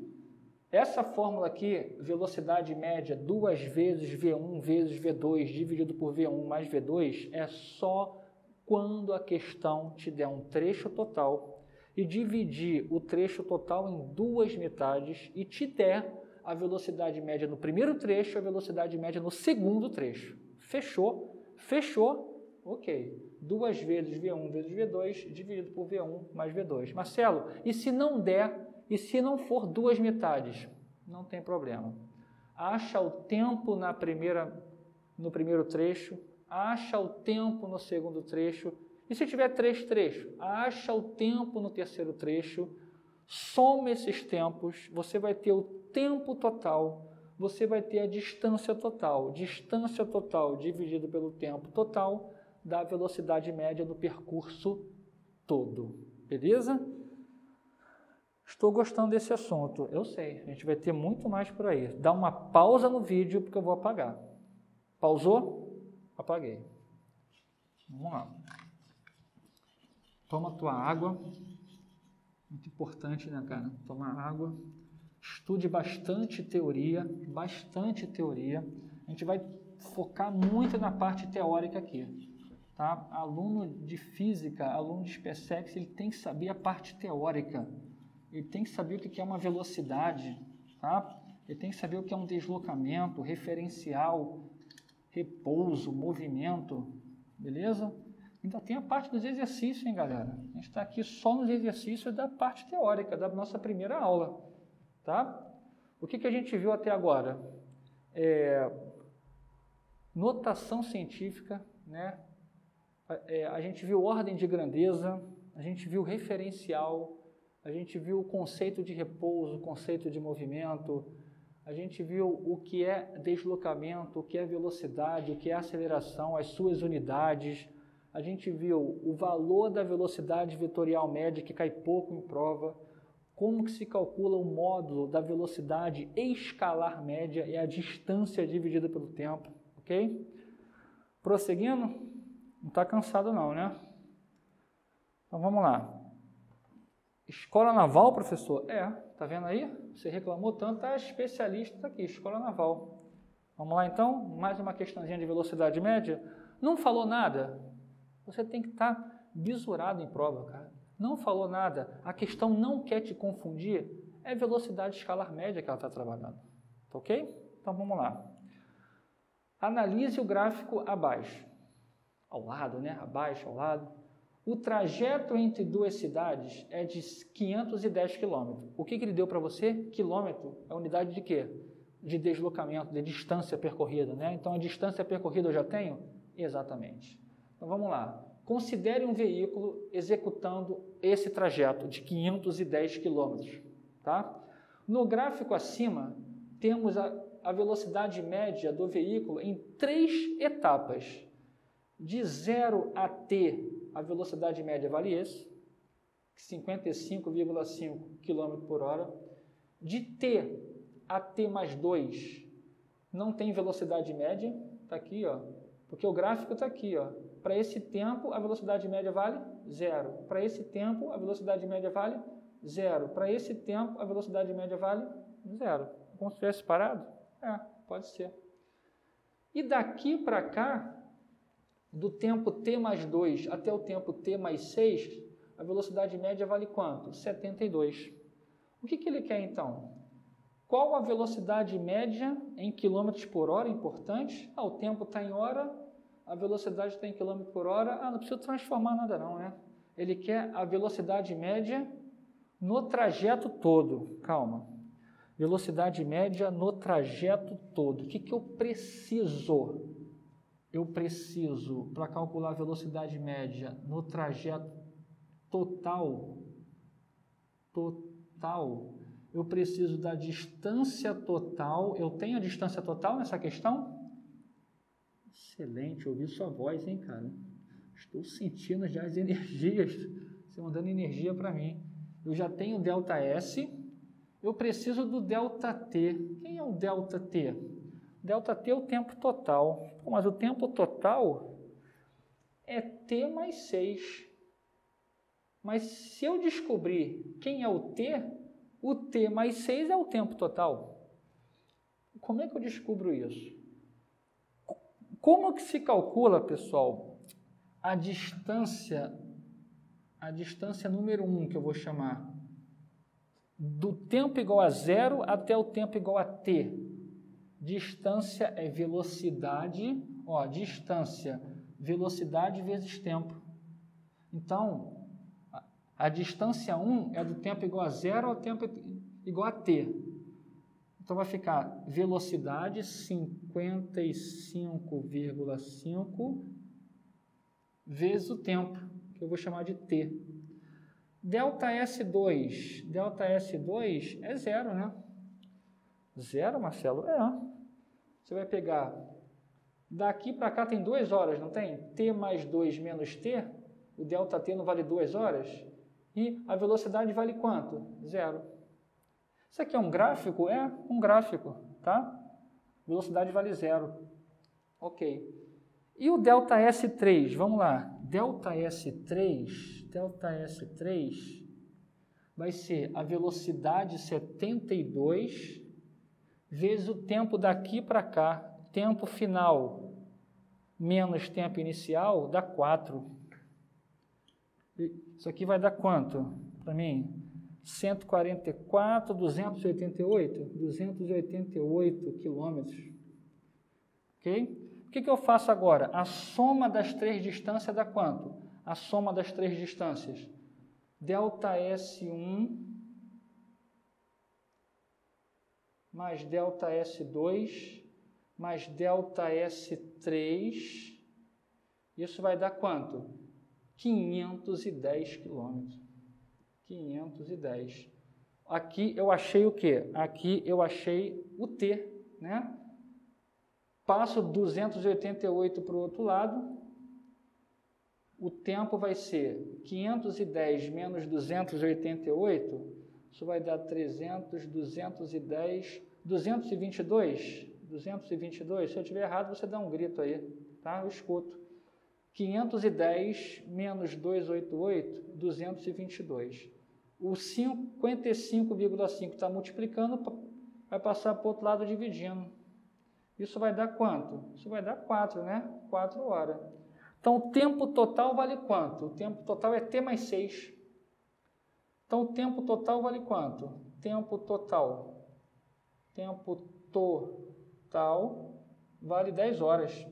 [SPEAKER 1] Essa fórmula aqui, velocidade média 2 vezes V1 vezes V2 dividido por V1 mais V2, é só quando a questão te der um trecho total e dividir o trecho total em duas metades e te der a velocidade média no primeiro trecho e a velocidade média no segundo trecho. Fechou? Fechou? Ok. 2 vezes V1 vezes V2 dividido por V1 mais V2. Marcelo, e se não der... E se não for duas metades, não tem problema. Acha o tempo no primeiro trecho, acha o tempo no segundo trecho, e se tiver 3 trechos, acha o tempo no terceiro trecho, soma esses tempos, você vai ter o tempo total, você vai ter a distância total. Distância total dividido pelo tempo total dá a velocidade média do percurso todo. Beleza? Estou gostando desse assunto, eu sei, a gente vai ter muito mais por aí. Dá uma pausa no vídeo porque eu vou apagar. Pausou? Apaguei. Vamos lá. Toma tua água. Muito importante, né, cara? Tomar água. Estude bastante teoria, bastante teoria. A gente vai focar muito na parte teórica aqui. Tá? Aluno de física, aluno de SpaceX, ele tem que saber a parte teórica. Ele tem que saber o que é uma velocidade, tá? Ele tem que saber o que é um deslocamento, referencial, repouso, movimento, beleza? Ainda tem a parte dos exercícios, hein, galera? A gente está aqui só nos exercícios da parte teórica, da nossa primeira aula, tá? O que a gente viu até agora? Notação científica, né? A gente viu ordem de grandeza, a gente viu referencial, a gente viu o conceito de repouso, o conceito de movimento, a gente viu o que é deslocamento, o que é velocidade, o que é aceleração, as suas unidades. A gente viu o valor da velocidade vetorial média, que cai pouco em prova, como que se calcula o módulo da velocidade escalar média, é a distância dividida pelo tempo, ok? Prosseguindo, não está cansado não, né? Então vamos lá. Escola naval, professor? Tá vendo aí? Você reclamou tanto, tá especialista aqui, escola naval. Vamos lá então, mais uma questãozinha de velocidade média. Não falou nada? Você tem que estar bisurado em prova, cara. Não falou nada, a questão não quer te confundir, é velocidade escalar média que ela está trabalhando. Tá ok? Então vamos lá. Analise o gráfico abaixo. Ao lado, né? Abaixo, ao lado. O trajeto entre duas cidades é de 510 km. O que ele deu para você? Quilômetro é unidade de quê? De deslocamento, de distância percorrida, né? Então, a distância percorrida eu já tenho? Exatamente. Então, vamos lá. Considere um veículo executando esse trajeto de 510 km. Tá? No gráfico acima, temos a velocidade média do veículo em 3 etapas. De 0 a T, a velocidade média vale esse, 55,5 km por hora. De T a T mais 2, não tem velocidade média, está aqui, ó, porque o gráfico está aqui. Para esse tempo, a velocidade média vale 0. Para esse tempo, a velocidade média vale 0. Para esse tempo, a velocidade média vale 0. Como se tivesse parado? Pode ser. E daqui para cá, do tempo t mais 2 até o tempo t mais 6, a velocidade média vale quanto? 72. O que ele quer então? Qual a velocidade média em quilômetros por hora? Importante. O tempo está em hora, a velocidade está em quilômetro por hora. Não precisa transformar nada não, né? Ele quer a velocidade média no trajeto todo. Calma. Velocidade média no trajeto todo. O que eu preciso? Eu preciso, para calcular a velocidade média no trajeto total, eu preciso da distância total. Eu tenho a distância total nessa questão? Excelente, ouvi sua voz, hein, cara? Estou sentindo já as energias, você mandando energia para mim. Eu já tenho ΔS, eu preciso do ΔT. Quem é o ΔT? ΔT é o tempo total. Mas o tempo total é T mais 6. Mas se eu descobrir quem é o T mais 6 é o tempo total. Como é que eu descubro isso? Como que se calcula, pessoal, a distância número 1, que eu vou chamar, do tempo igual a 0 até o tempo igual a T? Distância é velocidade, distância, velocidade vezes tempo. Então, a distância 1 é do tempo igual a 0 ao tempo igual a T. Então, vai ficar velocidade 55,5 vezes o tempo, que eu vou chamar de T. ΔS2 é 0, né? 0, Marcelo? Você vai pegar, daqui para cá tem 2 horas, não tem? T mais 2 menos T, o ΔT não vale 2 horas? E a velocidade vale quanto? 0. Isso aqui é um gráfico? É um gráfico, tá? Velocidade vale 0. Ok. E o ΔS3? Vamos lá. ΔS3 vai ser a velocidade 72 vezes o tempo daqui para cá, tempo final menos tempo inicial, dá 4. Isso aqui vai dar quanto para mim? 144, 288 quilômetros. Ok? O que eu faço agora? A soma das 3 distâncias dá quanto? A soma das 3 distâncias. ΔS1 mais ΔS2 mais ΔS3, isso vai dar quanto? 510 quilômetros. 510. Aqui eu achei o quê? Aqui eu achei o T, né? Passo 288 para o outro lado, o tempo vai ser 510 menos 288, isso vai dar 300, 210, 222, 222, se eu estiver errado você dá um grito aí, tá? Eu escuto. 510 menos 288, 222. O 55,5 está multiplicando, vai passar para o outro lado dividindo. Isso vai dar quanto? Isso vai dar 4, né? 4 horas. Então, o tempo total vale quanto? O tempo total é T mais 6. Então, o tempo total vale quanto? Tempo total vale 10 horas,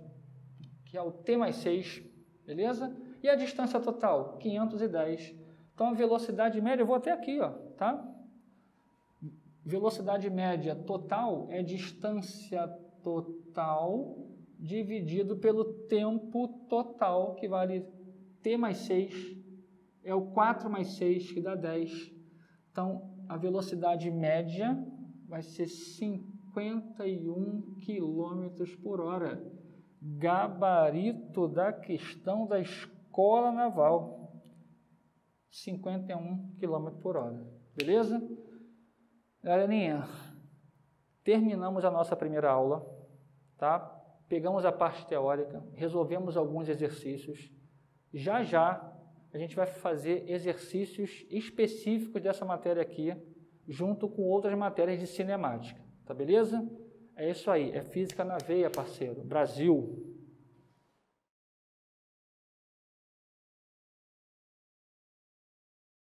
[SPEAKER 1] que é o T mais 6, beleza? E a distância total? 510. Então, a velocidade média, eu vou até aqui, ó, tá? Velocidade média total é distância total dividido pelo tempo total, que vale T mais 6, é o 4 mais 6, que dá 10. Então, a velocidade média vai ser 51 km por hora. Gabarito da questão da escola naval. 51 km por hora. Beleza? Galerinha, terminamos a nossa primeira aula, tá? Pegamos a parte teórica, resolvemos alguns exercícios. Já já a gente vai fazer exercícios específicos dessa matéria aqui, junto com outras matérias de cinemática, tá beleza? É isso aí, é física na veia, parceiro. Brasil!